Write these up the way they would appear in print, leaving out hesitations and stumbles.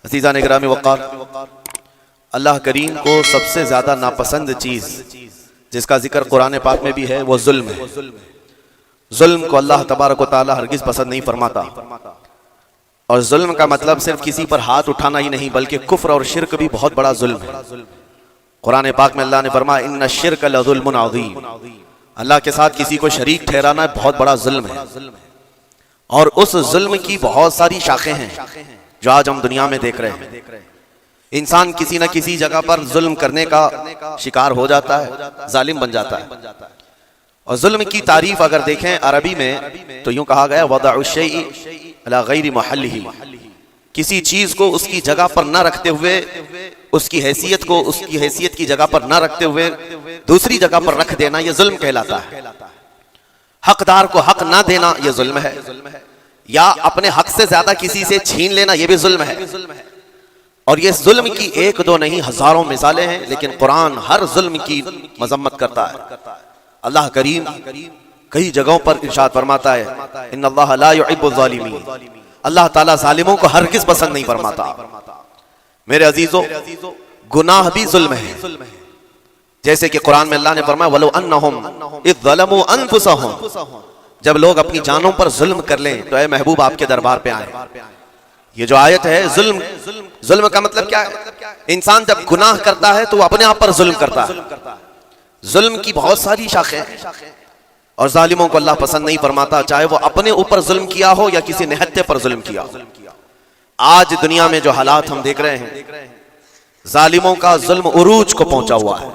عزیزان اکرام وقار، اللہ کریم کو سب سے زیادہ ناپسند چیز جس کا ذکر قرآن پاک میں بھی ہے وہ ظلم ہے۔ ظلم کو اللہ تبارک و تعالی ہرگز پسند نہیں فرماتا، اور ظلم کا مطلب صرف کسی پر ہاتھ اٹھانا ہی نہیں بلکہ کفر اور شرک بھی بہت بڑا ظلم ہے۔ قرآن پاک میں اللہ نے فرمایا ان الشرک لظلم عظیم، اللہ کے ساتھ کسی کو شریک ٹھہرانا بہت بڑا ظلم ہے، اور اس ظلم کی بہت ساری شاخیں ہیں جو آج ہم دنیا میں دیکھ رہے ہیں۔ انسان کسی نہ کسی جگہ پر ظلم کرنے کا شکار ہو جاتا ہے، ظالم بن جاتا ہے۔ اور ظلم کی تعریف اگر دیکھیں عربی میں تو یوں کہا گیا وضع الشیء علی غیر محلہ، کسی چیز کو اس کی جگہ پر نہ رکھتے ہوئے، اس کی حیثیت کو اس کی حیثیت کی جگہ پر نہ رکھتے ہوئے دوسری جگہ پر رکھ دینا یہ ظلم کہلاتا ہے۔ حقدار کو حق نہ دینا یہ ظلم ہے، یا اپنے حق سے زیادہ کسی سے چھین لینا یہ بھی ظلم ہے۔ اور یہ ظلم کی ایک دو نہیں ہزاروں مثالیں ہیں، لیکن قرآن ہر ظلم کی مذمت کرتا ہے۔ اللہ کریم کئی جگہوں پر ارشاد فرماتا ہے ان اللہ لا يحب الظالمین، اللہ تعالیٰ ظالموں کو ہرگز پسند نہیں فرماتا۔ میرے عزیزو، گناہ بھی ظلم ہے، جیسے کہ قرآن میں اللہ نے فرمایا وَلَوْ أَنَّهُمْ إِذْ ظَلَمُوا أَنفُسَهُمْ، جب لوگ اپنی جانوں پر ظلم کر لیں تو اے محبوب آپ کے دربار پہ آئیں۔ یہ جو آیت ہے ظلم کا مطلب کیا ہے؟ انسان جب گناہ کرتا ہے تو وہ اپنے آپ پر ظلم کرتا ہے۔ ظلم کی بہت ساری شاخیں ہیں، اور ظالموں کو اللہ پسند نہیں فرماتا، چاہے وہ اپنے اوپر ظلم کیا ہو یا کسی نہتے پر ظلم کیا ہو۔ آج دنیا میں جو حالات ہم دیکھ رہے ہیں، ظالموں کا ظلم عروج کو پہنچا ہوا ہے،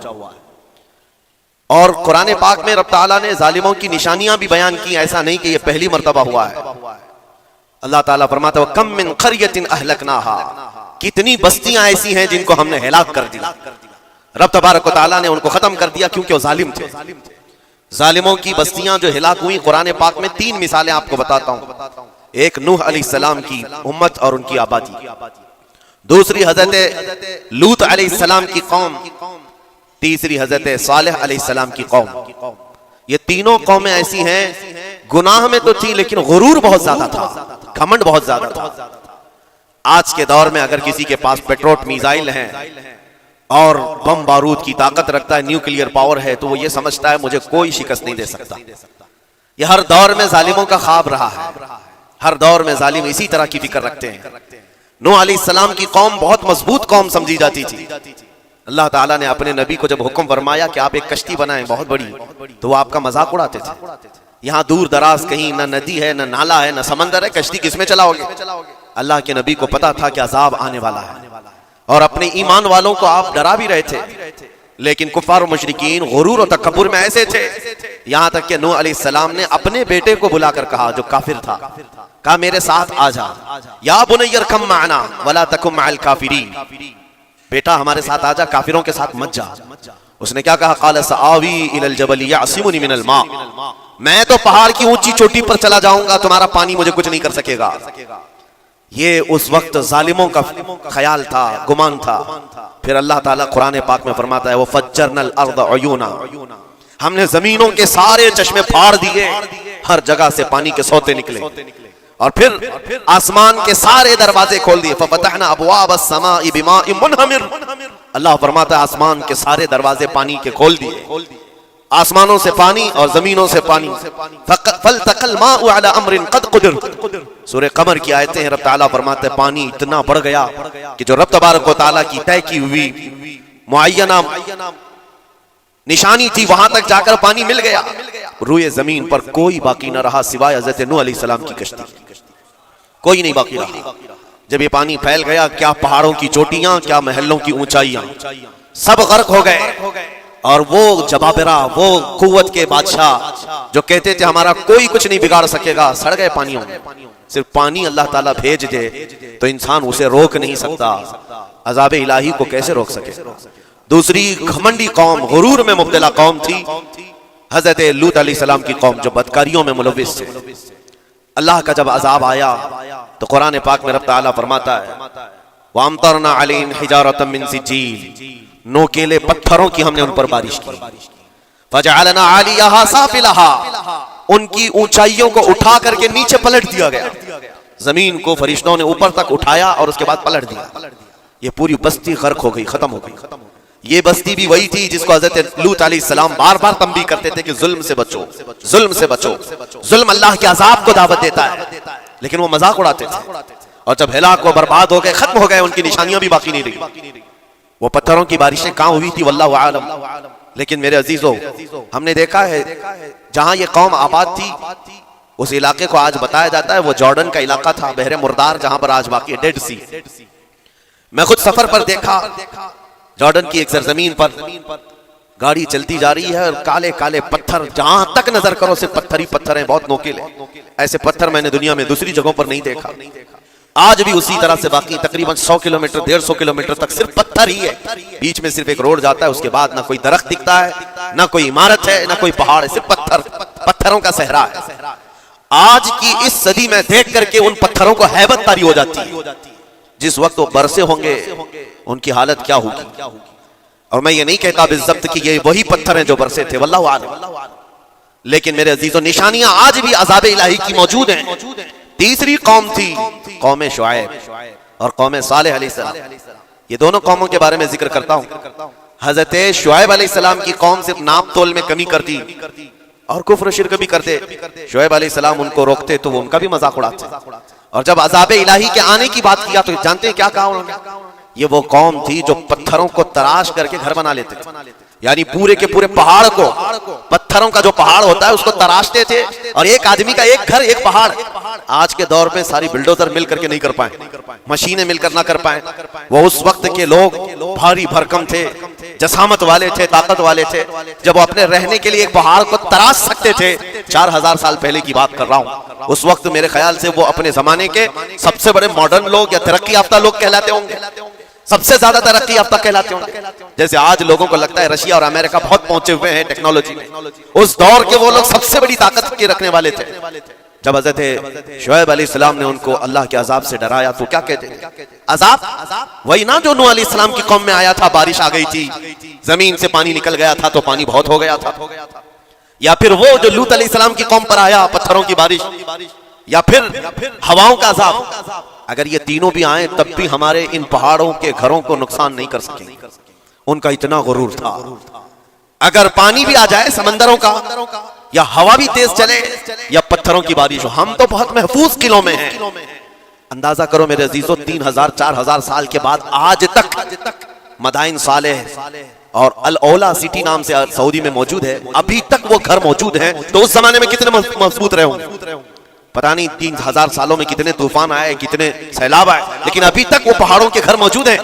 اور قرآن پاک میں رب تعالیٰ نے ظالموں کی نشانیاں بھی بیان کی، ایسا نہیں کہ یہ پہلی مرتبہ ہوا ہے۔ اللہ تعالیٰ فرماتا ہے وَكَمْ مِنْ قَرْيَةٍ أَهْلَكْنَاهَا، کتنی بستیاں ایسی ہیں جن کو ہم نے ہلاک کر دیا۔ رب تبارک و تعالیٰ نے ان کو ختم کر دیا کیونکہ وہ ظالم تھے۔ ظالموں کی بستیاں جو ہلاک ہوئی، قرآن پاک میں 3 مثالیں آپ کو بتاتا ہوں۔ ایک نوح علیہ السلام کی امت اور ان کی آبادی، دوسری حضرت لوط علیہ السلام کی قوم، تیسری حضرت صالح علیہ السلام کی قوم۔ یہ تینوں قومیں ایسی ہیں، گناہ میں تو تھی لیکن غرور بہت زیادہ تھا، گھمنڈ بہت زیادہ تھا۔ آج کے دور میں اگر کسی کے پاس پیٹروٹ میزائل ہیں اور بم بارود کی طاقت رکھتا ہے، نیوکلیئر پاور ہے، تو وہ یہ سمجھتا ہے مجھے کوئی شکست نہیں دے سکتا۔ یہ ہر دور میں ظالموں کا خواب رہا ہے، ہر دور میں ظالم اسی طرح کی فکر رکھتے ہیں۔ نوح علیہ السلام کی قوم بہت مضبوط قوم سمجھی جاتی تھی۔ اللہ تعالیٰ نے اپنے نبی کو جب حکم فرمایا کہ آپ ایک کشتی بنائیں بہت بڑی، تو وہ آپ کا مذاق اڑاتے تھے۔ یہاں دور دراز کہیں نہ ندی ہے، نہ نالا ہے، نہ سمندر ہے، کشتی کس میں چلاؤ گے؟ اللہ کے نبی کو پتا تھا کہ عذاب آنے والا ہے، اور اپنے ایمان والوں کو آپ ڈرا بھی رہے تھے، لیکن کفار و مشرکین غرور و تکبر میں ایسے تھے، یہاں تک کہ نوح علیہ السلام نے اپنے بیٹے کو بلا کر کہا جو کافر تھا، کہا میرے ساتھ آ جا، یا بنی ارکم معنا ولا تکن مع الکافرین، بیٹا ہمارے ساتھ آ جا، کافروں کے ساتھ مت جا۔ اس نے کیا کہا؟ قال سآوی الی الجبل یعصمنی من الماء، میں تو پہاڑ کی اونچی چوٹی پر چلا جاؤں گا، تمہارا پانی مجھے کچھ نہیں کر سکے گا۔ یہ اس وقت ظالموں کا خیال تھا، گمان تھا۔ پھر اللہ تعالیٰ قرآن پاک میں فرماتا ہے وَفَجَّرْنَا الْأَرْضَ عُيُونًا، ہم نے زمینوں کے سارے چشمے پھاڑ دیے، ہر جگہ سے پانی کے سوتے نکلے، اور پھر آسمان کے سارے دروازے کھول دیے فَفَتَحْنَا أَبْوَابَ السَّمَاءِ بِمَاءٍ مُنْهَمِرٍ، اللہ فرماتا ہے آسمان کے سارے دروازے پانی کے کھول دیے، آسمانوں سے پانی اور زمینوں سے پانی۔ فَالْتَقَى الْمَاءُ عَلَى أَمْرٍ قَدْ قُدِرَ، سورہ قمر کی آیتیں ہیں، رب تعالیٰ فرماتے ہیں پانی اتنا بڑھ گیا کہ جو رب تبارک و تعالیٰ کی طے کی ہوئی معینہ نشانی تھی وہاں تک جا کر پانی مل گیا، روئے زمین پر کوئی باقی نہ رہا سوائے حضرت نوح علیہ السلام کی کشتی، کوئی نہیں باقی رہا۔ جب یہ پانی پھیل گیا، کیا پہاڑوں کی چوٹیاں، کیا محلوں کی اونچائیاں، سب غرق ہو گئے، اور وہ جبابرہ، وہ قوت کے بادشاہ جو کہتے تھے ہمارا کوئی کچھ نہیں بگاڑ سکے گا، سڑ گئے پانیوں میں۔ صرف پانی اللہ تعالیٰ بھیج دے تو انسان اسے روک نہیں سکتا، عذاب الہی کو کیسے روک سکے؟ دوسری گھمنڈی قوم، غرور میں مبتلا قوم تھی حضرت لوط علیہ السلام کی قوم، جو بدکاریوں میں ملوث تھے۔ اللہ کا جب عذاب آیا تو قرآن پاک میں رب تعالیٰ فرماتا ہے وَأَمْطَرْنَا عَلَيْهِمْ حِجَارَةً مِّن سِجِّيلٍ، نوکیلے پتھروں کی ہم نے ان پر بارش کی، فَجَعَلْنَا عَالِيَهَا سَافِلَهَا، ان کی اونچائیوں کو اٹھا کر کے نیچے پلٹ دیا گیا، زمین کو فرشتوں نے اوپر تک اٹھایا اور اس کے بعد پلٹ دیا. یہ پوری بستی غرق ہو گئی, ختم ہو گئی. یہ بستی بھی وہی تھی جس کو حضرت لوط علیہ السلام بار بار تنبیہ کرتے تھے کہ ظلم سے بچو, ظلم سے بچو. ظلم اللہ کے عذاب کو دعوت دیتا ہے, لیکن وہ مذاق اڑاتے تھے. اور جب ہلاک و برباد ہو گئے, ختم ہو گئے, ان کی نشانیاں بھی باقی نہیں رہی. وہ پتھروں کی بارشیں کہاں ہوئی تھی واللہ عالم. لیکن میرے عزیزو, ہم نے دیکھا ہے جہاں یہ قوم آباد تھی اس علاقے کو آج بتایا جاتا ہے وہ جارڈن کا علاقہ تھا, بحر مردار, جہاں پر آج باقی ہے ڈیڈ سی. میں خود سفر پر دیکھا جارڈن کی ایک سرزمین پر گاڑی چلتی جا رہی ہے اور کالے کالے پتھر, جہاں تک نظر کرو صرف پتھر ہی پتھر ہیں, بہت نوکیل ہیں. ایسے پتھر میں نے دنیا میں دوسری جگہوں پر نہیں دیکھا. آج بھی اسی طرح سے باقی تقریباً 100 کلومیٹر 150 کلومیٹر تک صرف پتھر ہی ہے. بیچ میں صرف ایک روڈ جاتا ہے, اس کے بعد نہ کوئی درخت دکھتا ہے, نہ کوئی عمارت ہے, نہ کوئی پہاڑ ہے, صرف پتھر, پتھروں کا صحرا ہے. آج کی اس صدی میں دیکھ کر کے ان پتھروں کو ہیبت طاری ہو جاتی ہے. جس وقت وہ برسے ہوں گے ان کی حالت کیا ہوگی. اور میں یہ نہیں کہتا بالضبط کہ یہ وہی پتھر ہیں جو برسے تھے, واللہ عالم. لیکن میرے عزیزوں, نشانیاں آج بھی عذاب الہی کی موجود ہیں. تیسری قوم تھی قوم شعیب اور قوم صالح علیہ السلام. یہ دونوں قوموں کے بارے میں ذکر کرتا ہوں. حضرت شعیب علیہ السلام کی قوم صرف ناپ تول میں کمی کرتی اور کفر و شرک بھی کرتے. شعیب علیہ السلام ان کو روکتے تو وہ ان کا بھی مذاق اڑاتے. اور جب عذاب الہی کے آنے کی بات کیا تو جانتے ہیں کیا کہا انہوں نے؟ یہ وہ قوم تھی جو پتھروں کو تراش کر کے گھر بنا لیتے تھے. یعنی پورے کے پورے پہاڑ کو, پتھروں کا جو پہاڑ ہوتا ہے اس کو تراشتے تھے, اور ایک آدمی کا ایک گھر ایک پہاڑ. آج کے دور میں ساری بلڈوزر مل کر کے نہیں کر پائیں, مشینیں مل کر نہ کر پائیں. وہ اس وقت کے لوگ بھاری بھرکم تھے, جسامت والے تھے, طاقت والے تھے. جب وہ اپنے رہنے کے لیے ایک پہاڑ کو تراش سکتے تھے, 4000 سال پہلے کی بات کر رہا ہوں, اس وقت میرے خیال سے وہ اپنے زمانے کے سب سے بڑے ماڈرن لوگ یا ترقی یافتہ لوگ کہلاتے ہوں گے, سب سے زیادہ ترقی یافتہ کہلاتے ہوں گے. جیسے آج لوگوں کو لگتا ہے رشیا اور امریکہ بہت پہنچے ہوئے ہیں ٹیکنالوجی میں, اس دور کے وہ لوگ سب سے بڑی طاقت کے رکھنے والے تھے. جب حضرت شعیب علیہ السلام نے ان کو اللہ کے عذاب سے ڈرایا تو کیا کہتے ہیں؟ عذاب وہی نا جو نوح علیہ السلام کی قوم میں آیا تھا, بارش آ گئی تھی, زمین سے پانی نکل گیا تھا تو پانی بہت ہو گیا تھا. یا پھر وہ جو لوط علیہ السلام کی قوم پر آیا, پتھروں کی بارش, یا پھر ہواؤں کا عذاب. اگر یہ تینوں بھی آئیں تب بھی ہمارے ان پہاڑوں کے گھروں کو نقصان نہیں کر سکیں. ان کا اتنا غرور تھا. اگر پانی بھی آ جائے سمندروں کا, یا ہوا بھی تیز چلے, یا پتھروں کی بارش ہو, ہم تو بہت محفوظ قلعوں میں ہیں. اندازہ کرو میرے عزیزو, 3000 4000 سال کے بعد آج تک مدائن صالح اور الاولا سٹی نام سے سعودی میں موجود ہے, ابھی تک وہ گھر موجود ہیں. تو اس زمانے میں کتنے مضبوط رہے ہوں گے, پتہ نہیں 3000 سالوں میں کتنے طوفان آئے, کتنے سیلاب آئے, لیکن ابھی تک وہ پہاڑوں کے گھر موجود ہیں.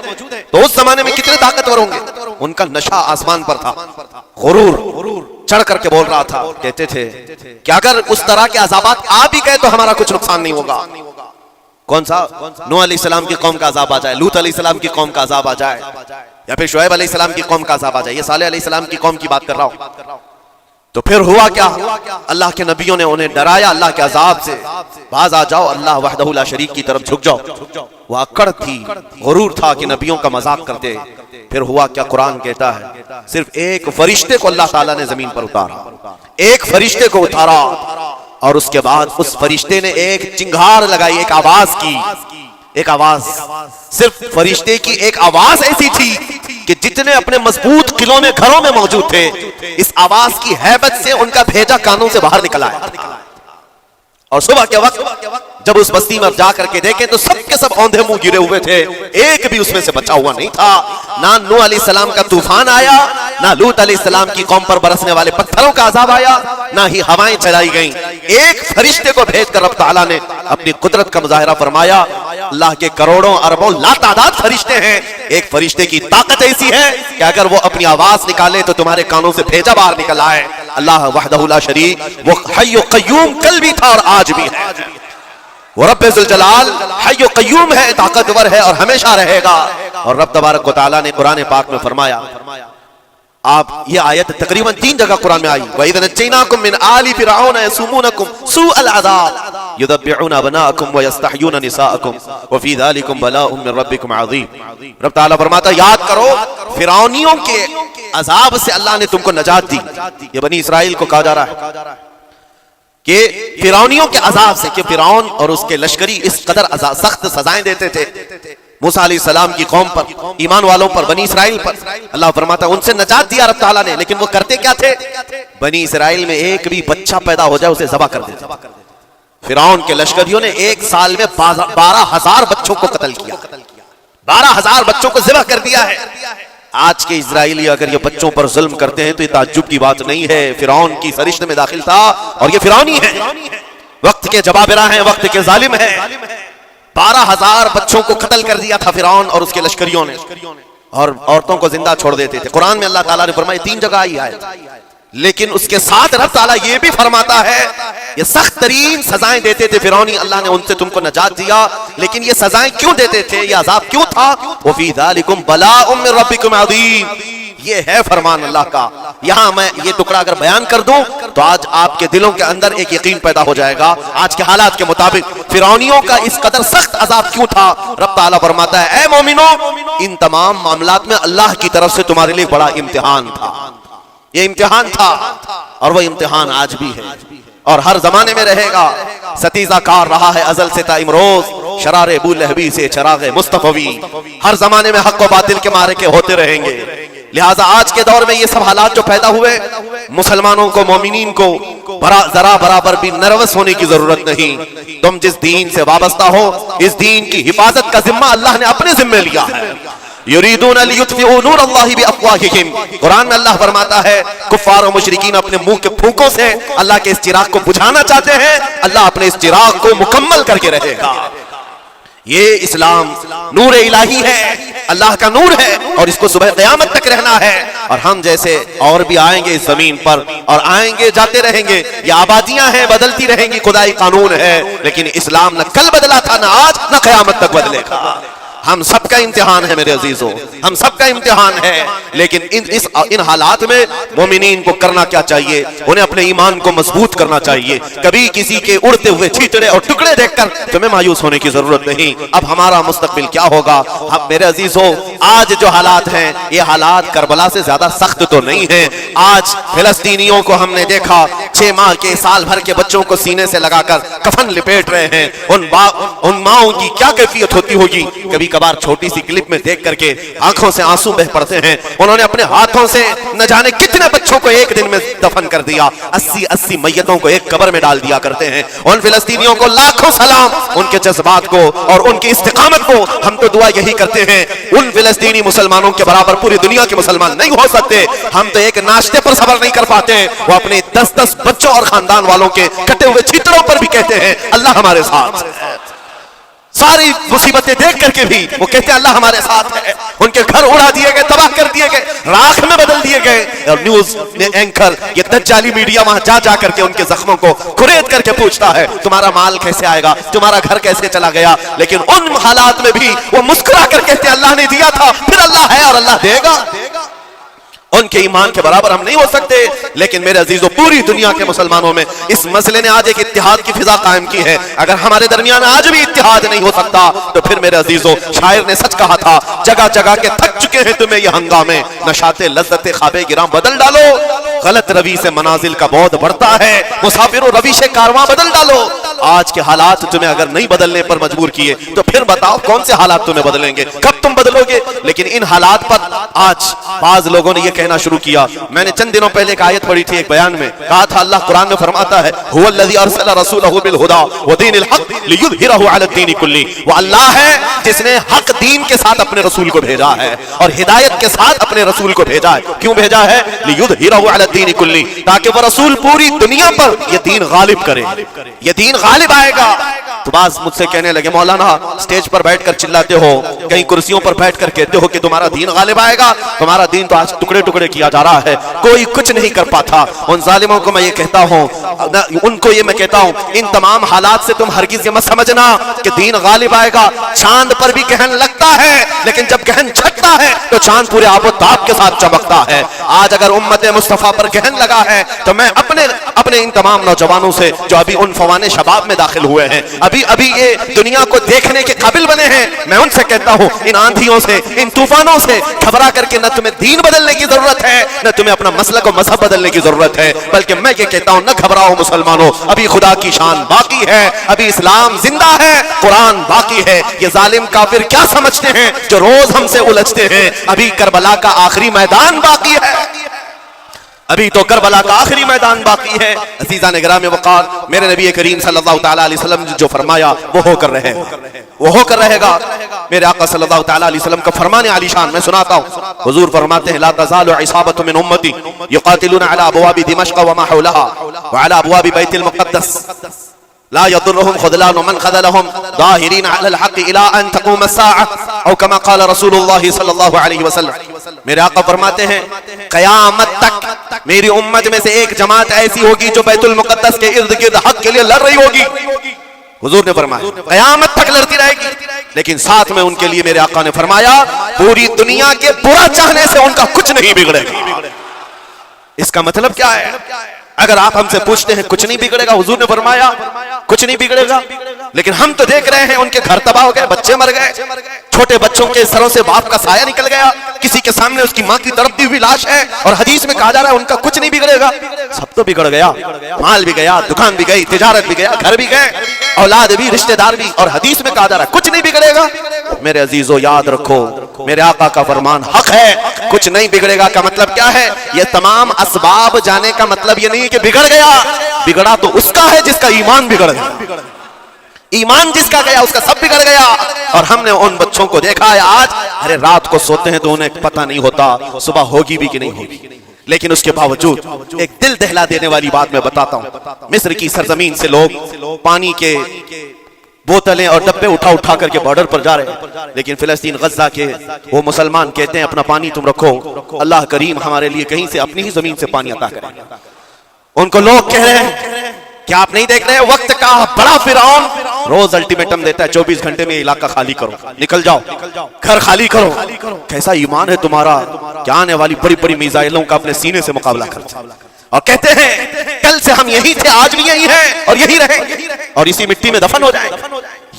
تو اس زمانے میں کتنے طاقتور ہوں گے. ان کا نشہ آسمان پر تھا, غرور چڑھ کر کے بول رہا تھا. کہتے تھے کہ اگر اس طرح کے عذابات آ بھی گئے تو ہمارا کچھ نقصان نہیں ہوگا. کون سا؟ نوح علیہ السلام کی قوم کا عذاب آ جائے, لوط علیہ السلام کی قوم کا عذاب آ جائے, یا پھر شعیب علیہ السلام کی قوم کا عذاب آ جائے. یہ صالح علیہ السلام کی قوم کی بات کر رہا ہوں. تو پھر ہوا کیا؟ اللہ کے نبیوں نے انہیں ڈرایا اللہ کے عذاب سے, باز آ جاؤ, اللہ وحدہ لا شریک کی طرف جھک جاؤ. وہ اکڑ تھی, غرور تھا کہ نبیوں کا مذاق کرتے. پھر ہوا کیا؟ قرآن کہتا ہے صرف ایک فرشتے کو اللہ تعالیٰ نے زمین پر اتارا, ایک فرشتے کو اتارا, اور اس کے بعد اس فرشتے نے ایک چنگھاڑ لگائی, ایک آواز کی, ایک آواز. صرف فرشتے کی ایک آواز ایسی تھی کہ جتنے اپنے مضبوط قلعوں میں گھروں میں موجود تھے, اس آواز کی ہیبت سے ان کا بھیجا کانوں سے باہر نکل آیا. اور صبح کے وقت جب اس بستی میں جا کر کے دیکھیں تو سب کے سب اوندھے منہ گرے ہوئے تھے, ایک بھی اس میں سے بچا ہوا نہیں تھا. نہ نوح علیہ السلام کا طوفان آیا, نہ لوط علیہ السلام کی قوم پر برسنے والے پتھروں کا عذاب آیا, نہ ہی ہوائیں چلائی گئیں. ایک فرشتے کو بھیج کر رب تعالیٰ نے اپنی قدرت کا مظاہرہ فرمایا. اللہ کے کروڑوں اربوں لاتعداد فرشتے ہیں, ایک فرشتے کی طاقت ایسی ہے کہ اگر وہ اپنی آواز نکالے تو تمہارے کانوں سے بھیجا باہر نکل آئے. اللہ وحدہ لا شریک, وہ حی و قیوم کل بھی تھا اور آج بھی ہے. وہ رب ذوالجلال حی و قیوم ہے, طاقتور ہے اور ہمیشہ رہے گا. اور رب تبارک و تعالیٰ نے قرآن پاک میں فرمایا, آپ یہ آیت تقریباً 3 جگہ قرآن میں آئی, وَإِذْ نَجَّيْنَاكُم مِّنْ آلِ فِرْعَوْنَ يَسُومُونَكُمْ سُوءَ الْعَذَابِ يُذَبِّحُونَ أَبْنَاءَكُمْ وَيَسْتَحْيُونَ نِسَاءَكُمْ وَفِي ذَلِكُمْ بَلَاءٌ مِّن رَّبِّكُمْ عَظِيمٌ. رب تعالیٰ فرماتا یاد کرو فرعونیوں کے عذاب سے اللہ نے تم کو نجات دی. یہ بنی اسرائیل کو کہا جا رہا ہے. کہ فرعونیوں کے عذاب سے، کہ فرعون اور اس کے لشکری اس قدر سخت سزائیں دیتے تھے موسیٰ علیہ السلام کی قوم پر، ایمان والوں پر، بنی اسرائیل پر. اللہ فرماتا ہے ان سے نجات دیا رب تعالیٰ نے، لیکن وہ کرتے کیا تھے؟ بنی اسرائیل میں ایک بھی بچہ پیدا ہو جائے اسے ذبح کر دیتے. فرعون کے لشکریوں نے ایک سال میں 12,000 بچوں کو قتل کیا، 12,000 بچوں کو ذبح کر دیا ہے. آج کے اسرائیلی اگر یہ بچوں پر ظلم کرتے ہیں تو یہ تعجب کی بات نہیں ہے. فرعون کی سرشت میں داخل تھا اور یہ فرعونی ہے، وقت کے جبابرہ ہیں، وقت کے ظالم ہیں. 12,000 بچوں کو قتل کر دیا تھا فرعون اور اس کے لشکریوں نے، اور عورتوں کو زندہ چھوڑ دیتے تھے. قرآن میں اللہ تعالیٰ نے فرمایا 3 جگہ آئی ہے، لیکن اس کے ساتھ رب تعالیٰ یہ بھی فرماتا ہے یہ سخت ترین سزائیں دیتے تھے فرعونی، اللہ نے ان سے تم کو نجات دیا. لیکن یہ سزائیں کیوں دیتے تھے، یہ عذاب کیوں تھا؟ وَفِي ذَلِكُمْ بَلَاءٌ مِّن رَبِّكُمْ عَظِيمٌ. یہ ہے فرمان اللہ کا. یہاں میں یہ ٹکڑا اگر بیان کر دوں تو آج آپ کے دلوں کے اندر ایک یقین پیدا ہو جائے گا. آج کے حالات کے مطابق فرعونیوں کا اس قدر سخت عذاب کیوں تھا؟ رب تعالیٰ فرماتا ہے اے مومنو، ان تمام معاملات میں اللہ کی طرف سے تمہارے لیے بڑا امتحان تھا. یہ امتحان تھا اور وہ امتحان آج بھی ہے اور ہر زمانے میں رہے گا. ستیزہ کار رہا ہے ازل سے تا امروز، شرار ابو لہبی سے چراغ مصطفی. ہر زمانے میں حق و باطل کے معرکے ہوتے رہیں گے. لہٰذا آج کے دور میں یہ سب حالات جو پیدا ہوئے، مسلمانوں کو، مومنین کو ذرا برابر بھی نروس ہونے کی ضرورت نہیں. تم جس دین سے وابستہ ہو، اس دین کی حفاظت کا ذمہ اللہ نے اپنے ذمہ لیا ہے. یریدون لیطفئوا نور اللہ بافواہہم. قرآن میں اللہ فرماتا ہے کفار و مشرکین اپنے منہ کے پھونکوں سے اللہ کے اس چراغ کو بجھانا چاہتے ہیں، اللہ اپنے اس چراغ کو مکمل کر کے رہے گا. یہ اسلام نور الہی ہے، اللہ کا نور ہے اور اس کو صبح قیامت تک رہنا ہے. اور ہم جیسے اور بھی آئیں گے اس زمین پر اور آئیں گے جاتے رہیں گے. یہ آبادیاں ہیں، بدلتی رہیں گی، خدائی قانون ہے، لیکن اسلام نہ کل بدلا تھا، نہ آج، نہ قیامت تک بدلے گا. ہم سب کا امتحان ہے میرے عزیزوں، ہم سب کا امتحان ہے. لیکن ان حالات میں مومنین کو کرنا کیا چاہیے؟ انہیں اپنے ایمان کو مضبوط کرنا چاہیے. کبھی کسی کے اڑتے ہوئے چھیٹڑے اور ٹکڑے دیکھ کر تمہیں مایوس ہونے کی ضرورت نہیں. اب ہمارا مستقبل کیا ہوگا؟ میرے عزیزوں، آج جو حالات ہیں یہ حالات کربلا سے زیادہ سخت تو نہیں ہیں. آج فلسطینیوں کو ہم نے دیکھا 6 ماہ کے، سال بھر کے بچوں کو سینے سے لگا کر کفن لپیٹ رہے ہیں. ان ماؤں کی کیا کیفیت ہوتی ہوگی؟ کبھی کبھار چھوٹی سی کلپ میں دیکھ کر کے آنکھوں سے آنسو بہ پڑتے ہیں. انہوں نے اپنے ہاتھوں سے نہ جانے کتنے بچوں کو ایک دن میں دفن کر دیا. 80 میتوں کو ایک قبر میں ڈال دیا کرتے ہیں. ان فلسطینیوں کو لاکھوں سلام، ان کے جذبات کو اور ان کی استقامت کو. ہم تو دعا یہی کرتے ہیں ان فلسطینی مسلمانوں کے برابر پوری دنیا کے مسلمان نہیں ہو سکتے. ہم تو ایک ناشتے پر صبر نہیں کر پاتے، وہ اپنے 10 بچوں اور خاندان والوں کے کٹے ہوئے چھیتروں پر بھی کہتے ہیں اللہ ہمارے ساتھ ہے. ساری مصیبتیں دیکھ کر کے بھی وہ کہتے ہیں اللہ ہمارے ساتھ ہے. ان کے گھر اڑا دیے گئے، تباہ کر دیے گئے، راکھ میں بدل دیے گئے. اور نیوز میں اینکر یہ دجالی میڈیا وہاں جا کر کے ان کے زخموں کو کھرید کر کے پوچھتا ہے تمہارا مال کیسے آئے گا، تمہارا گھر کیسے چلا گیا. لیکن ان حالات میں بھی وہ مسکرا کر کہتے ہیں اللہ نے دیا تھا، پھر اللہ ہے اور اللہ دے گا. ان کے ایمان کے برابر ہم نہیں ہو سکتے. لیکن میرے عزیزوں، پوری دنیا کے مسلمانوں میں اس مسئلے نے آج ایک اتحاد کی فضا قائم کی ہے. اگر ہمارے درمیان آج بھی اتحاد نہیں ہو سکتا تو پھر میرے عزیزوں، شاعر نے سچ کہا تھا جگہ جگہ کے تھک چکے ہیں تمہیں یہ ہنگامے، نشاط لذت خواب گراں بدل ڈالو. غلط روی سے منازل کا بعد بڑھتا ہے، مسافروں روش کارواں بدل ڈالو. آج کے حالات تمہیں اگر نہیں بدلنے پر مجبور کیے تو پھر بتاؤ کون سے حالات تمہیں بدلیں گے، کب تم بدلو گے؟ لیکن ان حالات پر آج بعض لوگوں نے یہ کہنا شروع کیا. میں نے چند دنوں پہلے ایک آیت پڑھی تھی، ایک بیان میں کہا تھا اللہ قرآن میں فرماتا ہے هو الذی ارسل رسولہ بالہدی ودین الحق لیظہرہ علی الدین کلہ. وہ اللہ ہے جس نے حق دین کے ساتھ اپنے رسول کو بھیجا ہے اور ہدایت کے ساتھ اپنے رسول کو بھیجا ہے. کیوں بھیجا ہے؟ لیظہرہ علی الدین کلہ، تاکہ وہ رسول پوری دنیا پر یہ دین غالب کرے. یہ دین غالب آئے گا. تو بعض مجھ سے کہنے لگے مولانا سٹیج پر بیٹھ کر چلاتے ہو، کہیں کرسیوں پر بیٹھ کر کہتے ہو کہ تمہارا دین غالب آئے گا. تمہارا دین تو آج ٹکڑے ٹکڑے کیا جا رہا ہے، کوئی کچھ نہیں کر پاتا. ان ظالموں کو میں یہ کہتا ہوں، ان کو یہ میں کہتا ہوں، ان تمام حالات سے تم ہرگز یہ مت سمجھنا کہ دین غالب آئے گا. چاند پر بھی گہن لگتا ہے، لیکن جب گہن چھٹتا ہے تو چاند پورے آب و تاب کے ساتھ چمکتا ہے. آج اگر امت مصطفیٰ پر گہن لگا ہے تو میں اپنے ان تمام نوجوانوں سے جو ابھی عنفوان شباب ثواب میں داخل ہوئے ہیں, ابھی یہ دنیا کو دیکھنے کے قابل بنے ہیں. میں ان سے کہتا ہوں ان آندھیوں سے, ان طوفانوں سے گھبرا کر کے نہ تمہیں دین بدلنے کی ضرورت ہے, نہ تمہیں اپنا مسلک و مذہب بدلنے کی ضرورت ہے, بلکہ میں یہ کہتا ہوں نہ گھبراؤ مسلمانوں, ابھی خدا کی شان باقی ہے, ابھی اسلام زندہ ہے, قرآن باقی ہے. یہ ظالم کافر کیا سمجھتے ہیں جو روز ہم سے الجھتے ہیں؟ ابھی کربلا کا آخری میدان باقی ہے, ابھی تو کربلا کا آخری میدان باقی ہے. عزیزان گرامی وقار, میرے نبی کریم صلی اللہ تعالیٰ علیہ وسلم جو فرمایا وہ ہو کر رہے گا, وہ ہو کر رہے گا. میرے آقا صلی اللہ تعالیٰ علیہ وسلم کا فرمان عالی شان میں سناتا ہوں. حضور فرماتے ہیں لا تزال عصابۃ من امتی یقاتلون علی ابواب دمشق وما حولها وعلى ابواب بیت المقدس لا يضرهم خذلان من خذلهم ظاهرين على الحق الى ان تقوم الساعه او كما قال رسول الله صلی اللہ علیہ وسلم. میرے آقا فرماتے ہیں قیامت تک میری امت میں سے ایک جماعت ایسی ہوگی جو بیت المقدس کے ارد گرد حق کے لیے لڑ رہی ہوگی. حضور نے فرمایا قیامت تک لڑتی رہے گی, لیکن ساتھ میں ان کے لیے میرے آقا نے فرمایا پوری دنیا کے برا چاہنے سے ان کا کچھ نہیں بگڑے گا. اس کا مطلب کیا ہے؟ اگر آپ ہم سے پوچھتے ہیں کچھ نہیں بگڑے گا, حضور نے فرمایا کچھ نہیں بگڑے گا, لیکن ہم تو دیکھ رہے ہیں ان کے گھر تباہ ہو گئے, بچے مر گئے, چھوٹے بچوں کے سروں سے باپ کا سایہ نکل گیا, کسی کے سامنے اس کی ماں کی تڑپتی ہوئی لاش ہے, اور حدیث میں کہا جا رہا ہے ان کا کچھ نہیں بگڑے گا. سب تو بگڑ گیا, مال بھی گیا, دکان بھی گئی, تجارت بھی گیا, گھر بھی گئے, اولاد بھی, رشتہ دار بھی, اور حدیث میں کہا جا رہا ہے کچھ نہیں بگڑے گا. میرے عزیزو یاد رکھو میرے آقا کا فرمان حق ہے, کچھ نہیں بگڑے گا کا مطلب کیا ہے؟ یہ تمام اسباب جانے کا مطلب یہ نہیں کہ بگڑ گیا, بگڑا تو اس کا ہے جس کا ایمان بگڑ گیا, ایمان جس کا گیا اس کا سب بگڑ گیا. اور ہم نے ان بچوں کو دیکھا ہے آج, ارے رات کو سوتے ہیں تو انہیں پتہ نہیں ہوتا صبح ہوگی بھی کہ نہیں ہوگی, لیکن اس کے باوجود ایک دل دہلا دینے والی بات میں بتاتا ہوں. مصر کی سرزمین سے لوگ پانی کے بوتلیں اور ڈبے اٹھا کر کے بارڈر پر جا رہے ہیں, لیکن فلسطین غزہ کے وہ مسلمان کہتے ہیں اپنا پانی تم رکھو, اللہ کریم ہمارے لیے کہیں سے اپنی ہی زمین سے پانی عطا کرے. ان کو لوگ کہہ رہے ہیں کیا آپ نہیں دیکھ رہے وقت کا بڑا فرعون روز الٹیمیٹم دیتا ہے 24 گھنٹے میں علاقہ خالی کرو, نکل جاؤ, گھر خالی کرو. کیسا ایمان ہے تمہارا کہ آنے والی بڑی بڑی میزائلوں کا اپنے سینے سے مقابلہ کرتے, اور کہتے ہیں کل سے ہم یہی تھے, آج بھی یہی ہیں اور یہی رہیں اور اسی مٹی میں دفن ہو جائیں.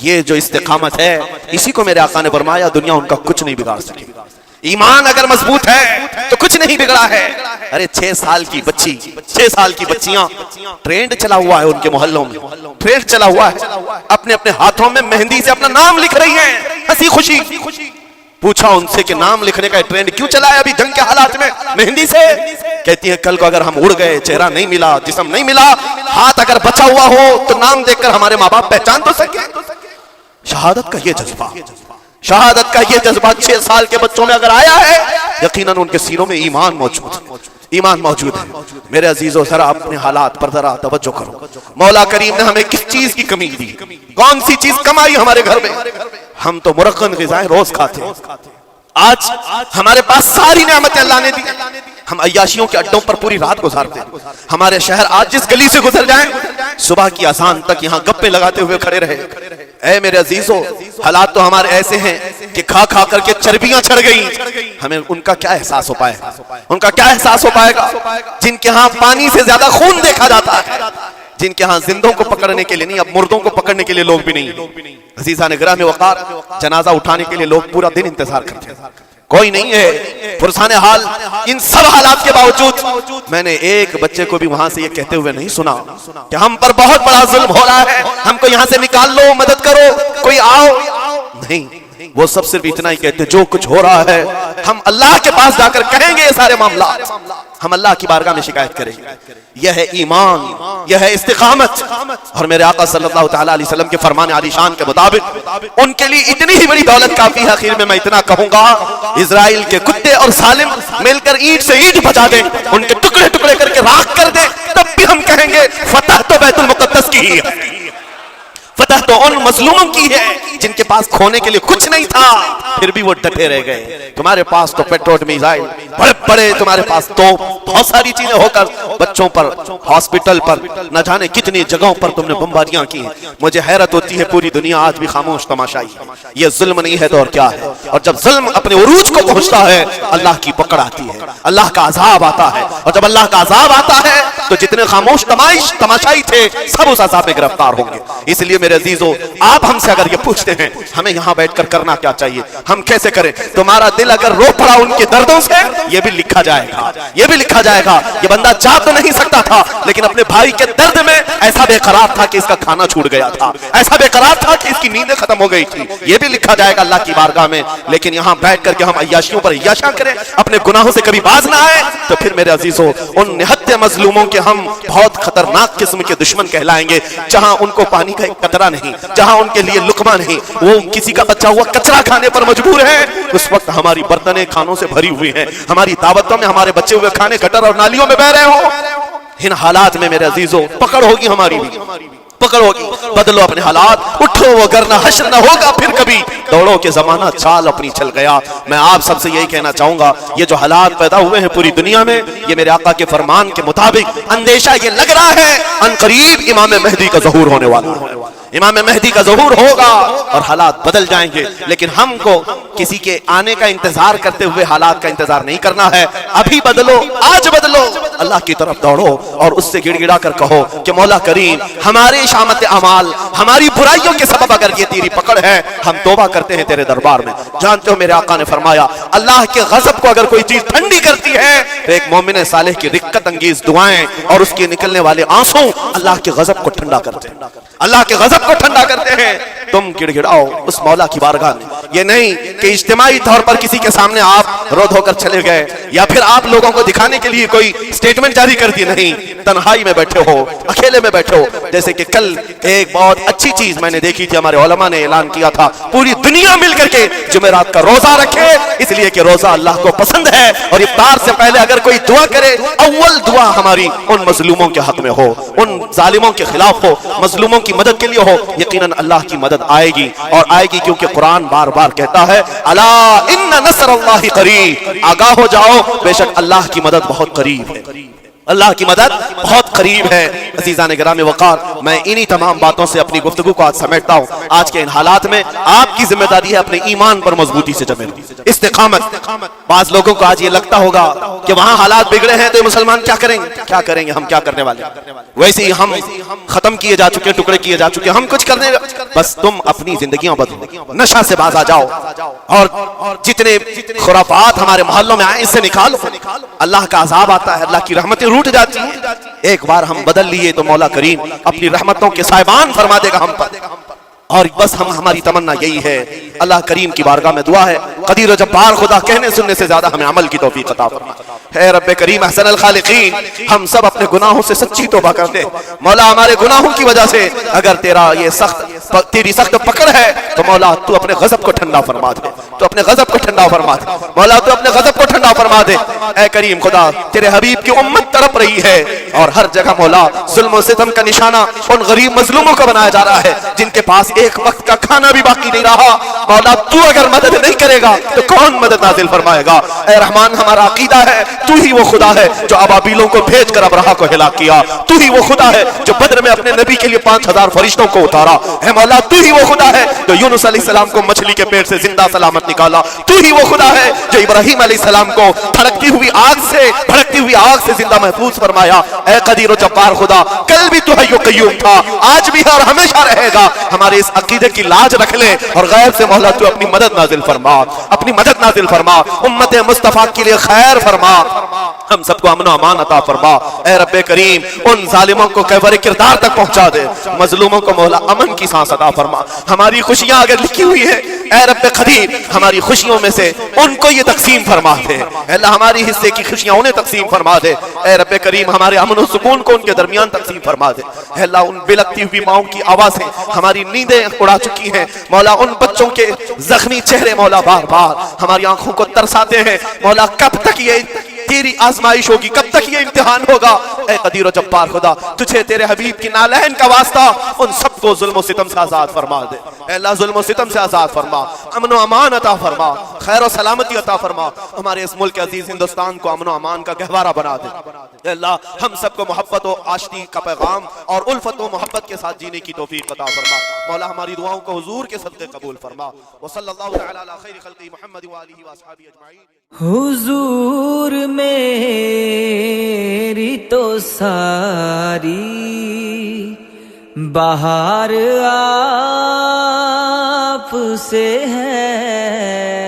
یہ جو استقامت ہے اسی کو میرے آقا نے فرمایا دنیا ان کا کچھ نہیں بگاڑ سکے. ایمان اگر مضبوط ہے تو کچھ نہیں بگڑا ہے. ارے 6 سال کی بچی, 6 سال کی بچیاں, ٹرینڈ چلا ہوا ہے ان کے محلوں میں, ٹرینڈ چلا ہوا ہے, اپنے اپنے ہاتھوں میں مہندی سے اپنا نام لکھ رہی ہیں ہنسی خوشی. پوچھا ان سے کہ نام لکھنے کا ٹرینڈ کیوں چلا ہے ابھی جنگ کے حالات میں مہندی سے؟ کہتی ہیں کل کو اگر ہم اڑ گئے, چہرہ نہیں ملا, جسم نہیں ملا, ہاتھ اگر بچا ہوا ہو تو نام دیکھ کر ہمارے ماں باپ پہچان تو سکے. شہادت کا یہ جذبہ, شہادت کا یہ جذبہ 6 سال کے بچوں میں اگر آیا ہے یقیناً ان کے سینوں میں ایمان موجود ہے, ایمان موجود ہے. میرے عزیزو ذرا اپنے حالات پر ذرا توجہ کرو. مولا کریم نے ہمیں کس چیز کی کمی دی, کون سی چیز کم آئی ہمارے گھر میں؟ ہم تو مرغن غذائیں روز کھاتے ہیں. آج ہمارے پاس ساری نعمتیں اللہ نے دی, ہم عیاشیوں کے اڈوں پر پوری رات گزارتے ہیں. ہمارے شہر آج جس گلی سے گزر جائیں صبح کی اذان تک یہاں گپے لگاتے ہوئے کھڑے رہے. اے میرے عزیزو حالات تو ہمارے ایسے ہیں کہ کھا کھا کر کے چربیاں چڑھ گئی. ہمیں ان کا کیا احساس ہو پائے گا, ان کا کیا احساس ہو پائے گا جن کے ہاں پانی سے زیادہ خون دیکھا جاتا ہے, جن کے ہاں زندوں کو پکڑنے کے لیے نہیں اب مردوں کو پکڑنے کے لیے لوگ بھی نہیں. عزیزان گرامی وقار, جنازہ اٹھانے کے لیے لوگ پورا دن انتظار کرتے ہیں, کوئی نہیں ہے. پرسان حال ان سب حالات کے باوجود میں نے ایک بچے کو بھی وہاں سے یہ کہتے ہوئے نہیں سنا کہ ہم پر بہت بڑا ظلم ہو رہا ہے, ہم کو یہاں سے نکال لو, مدد کرو, کوئی آؤ. نہیں, وہ سب صرف اتنا ہی کہتے جو کچھ ہو رہا ہے ہم اللہ کے پاس جا کر کہیں گے یہ سارے معاملات, ہم اللہ کی بارگاہ میں شکایت کریں گے. یہ ہے ایمان, یہ ہے استقامت. اور میرے آقا صلی اللہ تعالیٰ علیہ وسلم کے فرمان عالی شان کے مطابق ان کے لیے اتنی ہی بڑی دولت کافی ہے. آخر میں اتنا کہوں گا اسرائیل کے کتے اور سالم مل کر اینٹ سے اینٹ بچا دیں, ان کے ٹکڑے ٹکڑے کر کے راکھ کر دیں, تب بھی ہم کہیں گے فتح تو بیت المقدس کی ہی ہے. فتح تو ان مظلوموں کی ہے جن کے پاس کھونے کے لیے کچھ نہیں تھا، پھر بھی وہ ڈٹے رہ گئے۔ تمہارے پاس تو پیٹروٹ میزائل بڑے بڑے، تمہارے پاس تو بہت ساری چیزیں ہو کر بچوں پر، ہاسپٹل پر، نہ جانے کتنی جگہوں پر تم نے بمباریاں کی ہیں۔ مجھے حیرت ہوتی ہے پوری دنیا آج بھی خاموش تماشائی ہے۔ یہ ظلم نہیں ہے تو اور کیا ہے؟ اور جب ظلم اپنے عروج کو پہنچتا ہے اللہ کی پکڑ آتی ہے، اللہ کا عذاب آتا ہے، اور جب اللہ کا عذاب آتا ہے تو جتنے خاموش تماشائی تھے سب اس عذاب میں گرفتار ہوں گے۔ اس لیے میرے عزیزو، آپ ہم سے اگر یہ پوچھتے ہیں ہمیں یہاں بیٹھ کر کرنا کیا چاہیے، ہم کیسے کریں، تمہارا دل اگر رو پڑا ان کے دردوں سے، یہ بھی لکھا جائے گا، یہ بھی لکھا جائے گا۔ یہ بندہ جا تو نہیں سکتا تھا لیکن اپنے بھائی کے درد میں ایسا بے قرار تھا کہ اس کا کھانا چھوٹ گیا تھا، ایسا بے قرار تھا کہ اس کی نیندیں ختم ہو گئی تھی، یہ بھی لکھا جائے گا اللہ کی بارگاہ میں۔ لیکن یہاں بیٹھ کر کے ہم عیاشیوں پر عیاشیاں کریں، اپنے گناہوں سے کبھی باز نہ آئے، تو پھر میرے عزیزو ان نہتے مظلوموں کے ہم بہت خطرناک قسم کے دشمن کہلائیں گے، جہاں ان کو پانی کا ایک قطرہ نہیں، جہاں ان کے لیے لقمہ نہیں، وہ کسی کا بچا ہوا کچرا کھانے پر مجبور ہے۔ اس وقت ہماری برتنیں کھانوں سے بھری ہوئی ہیں، ہماری دعوتوں میں ہمارے بچے ہوئے کھانے گٹر اور نالیوں میں بہ رہے ہوں۔ ان حالات میں میرے عزیزو پکڑ ہوگی، ہماری بھی پکڑ ہوگی۔ بدلو اپنے حالات، اٹھو وگرنہ حشر نہ ہوگا پھر کبھی، دوڑو کہ زمانہ چال اپنی چل گیا۔ میں آپ سب سے یہی کہنا چاہوں گا، یہ جو حالات پیدا ہوئے ہیں پوری دنیا میں، یہ میرے آقا کے فرمان کے مطابق اندیشہ یہ لگ رہا ہے ان قریب امام مہدی کا ظہور ہونے والا ہے، امام مہدی کا ظہور ہوگا اور حالات بدل جائیں گے۔ لیکن ہم کو کسی کے آنے کا انتظار کرتے ہوئے حالات کا انتظار نہیں کرنا ہے، ابھی بدلو، آج بدلو، اللہ کی طرف دوڑو اور اس سے گڑ گڑا کر کہو کہ مولا کریم ہمارے شامت اعمال، ہماری برائیوں کے سبب اگر یہ تیری پکڑ ہے، ہم توبہ کرتے ہیں تیرے دربار میں۔ جانتے ہو میرے آقا نے فرمایا اللہ کے غضب کو اگر کوئی چیز ٹھنڈی کرتی ہے تو ایک مومن صالح کی رقت انگیز دعائیں اور اس کے نکلنے والے آنسو اللہ کے غضب کو ٹھنڈا کرتے ہیں، اللہ کے غضب کو ٹھنڈا کرتے ہیں۔ تم گڑ گڑاؤ اس مولا کی بارگاہ میں، یہ نہیں کہ اجتماعی طور پر کسی کے سامنے آپ رو دھو کر چلے گئے یا پھر آپ لوگوں کو دکھانے کے لیے کوئی سٹیٹمنٹ جاری کر دی، نہیں، تنہائی میں بیٹھے ہو، اکیلے میں بیٹھے ہو۔ جیسے کہ کل ایک بہت اچھی چیز میں نے دیکھی تھی، ہمارے علماء نے اعلان کیا تھا پوری دنیا مل کر کے جمعرات کا روزہ رکھے، اس لیے کہ روزہ اللہ کو پسند ہے، اور افطار سے پہلے اگر کوئی دعا کرے، اول دعا ہماری ان مظلوموں کے حق میں ہو، ان ظالموں کے خلاف ہو، مظلوموں کی مدد کے لیے ہو، یقیناً اللہ کی مدد آئے گی، اور آئے گی کیونکہ قرآن بار بار کہتا ہے الا ان نصر اللہ قریب، آگاہ ہو جاؤ بے شک اللہ کی مدد بہت قریب ہے، اللہ کی مدد بہت قریب ہے۔ عزیزان گرامی وقار، میں انہی تمام باتوں سے اپنی گفتگو کو آج سمیٹتا ہوں۔ آج کے ان حالات میں آپ کی ذمہ داری ہے اپنے ایمان پر مضبوطی سے جمے رہنا، استقامت۔ بعض لوگوں کو آج یہ لگتا ہوگا کہ وہاں حالات بگڑے ہیں تو مسلمان کیا کریں گے، کیا کریں گے، ہم کیا کرنے والے، ویسے ہی ہم ختم کیے جا چکے، ٹکڑے کیے جا چکے، ہم کچھ کرنے، بس تم اپنی زندگیاں بدلو، نشہ سے باز آ جاؤ، اور جتنے خرافات ہمارے محلوں میں آئے اس سے نکالو۔ اللہ کا عذاب آتا ہے، اللہ کی رحمتیں روٹ جاتی ہیں۔ ایک بار ہم بدل لیے تو مولا کریم اپنی رحمتوں کے سائبان فرما دے گا ہم پر، اور بس ہماری تمنا یہی ہے۔ اللہ کریم کی بارگاہ میں دعا ہے قدیر و جبار خدا کہنے سننے سے زیادہ ہمیں عمل کی توفیق عطا فرما۔ اے رب کریم احسن الخالقین، ہم سب اپنے گناہوں سے سچی توبہ کر دے مولا، ہمارے گناہوں کی وجہ سے اگر تیری سخت پکڑ ہے تو مولا تو اپنے غضب کو ٹھنڈا فرما دے، تو اپنے غضب کو ٹھنڈا فرما دے مولا، تو اپنے غضب کو ٹھنڈا فرما دے۔ اے کریم خدا، تیرے حبیب کی امت تڑپ رہی ہے اور ہر جگہ مولا ظلم و ستم کا نشانہ ان غریب مظلوموں کو بنایا جا رہا ہے جن کے پاس ایک وقت کا کھانا بھی باقی نہیں رہا۔ مولا تو اگر مدد نہیں کرے گا تو کون مدد نازل فرمائے گا؟ اے رحمان، ہمارا عقیدہ ہے تو ہی وہ خدا ہے جو ابابیلوں کو بھیج کر ابرہا کو ہلاک کیا، تو ہی وہ خدا ہے جو بدر میں اپنے نبی کے لیے 5000 فرشتوں کو اتارا، اے مولا تو ہی وہ خدا ہے جو یونس علیہ السلام کو مچھلی کے پیٹ سے زندہ سلامت نکالا، تو ہی وہ خدا ہے جو ابراہیم علیہ السلام کو بھڑکتی ہوئی آگ سے زندہ محفوظ فرمایا۔ اے قدیر و جبار خدا، کل بھی تو حی و قیوم تھا، آج بھی ہے اور ہمیشہ رہے گا۔ ہمارے اس عقیدے کی لاج رکھ لے اور غیب سے مولا تو اپنی مدد نازل فرما، اپنی مدد نازل فرما، امت مصطفیٰ کے لیے خیر فرما، ہم سب کو امن و امان عطا فرما۔ اے رب کریم، ان ظالموں کو کیفر کردار تک پہنچا دے، مظلوموں کو مولا امن کی سانس عطا فرما۔ ہماری خوشیاں اگر لکھی ہوئی ہیں اے رب قدیر، ہماری خوشیوں میں سے ان کو یہ تقسیم فرما دے، اے اللہ ہماری حصے کی خوشیاں انہیں تقسیم فرما دے۔ اے رب کریم، ہمارے امن و سکون کو ان کے درمیان تقسیم فرما دے۔ اے اللہ، ان بلکتی ہوئی ماؤں کی آوازیں ہماری نیندیں اڑا چکی ہیں مولا، ان بچوں کے زخمی چہرے مولا بار بار ہماری آنکھوں کو ترساتے ہیں مولا، کب تک یہ تیری آزمائش ہوگی، کب تک یہ امتحان ہوگا؟ اے قدیر و جبار خدا، تجھے تیرے حبیب کی نالین کا واسطہ ان سب کو ظلم و ستم سے آزاد فرما دے۔ اے اللہ ظلم و ستم سے آزاد فرما، امن و امان عطا فرما، خیر و سلامتی عطا فرما، ہمارے اس ملک عزیز ہندوستان کو امن و امان کا گہوارہ بنا دے۔ اے اللہ ہم سب کو محبت و آشتی کا پیغام اور الفت و محبت کے ساتھ جینے کی توفیق عطا فرما۔ مولا ہماری دعاؤں کو حضور کے صدقے قبول فرما۔ وصلی اللہ تعالی علی خیر خلق محمد وآلہ واصحابہ اجمعین۔ حضور میری تو ساری بہار آپ سے ہے،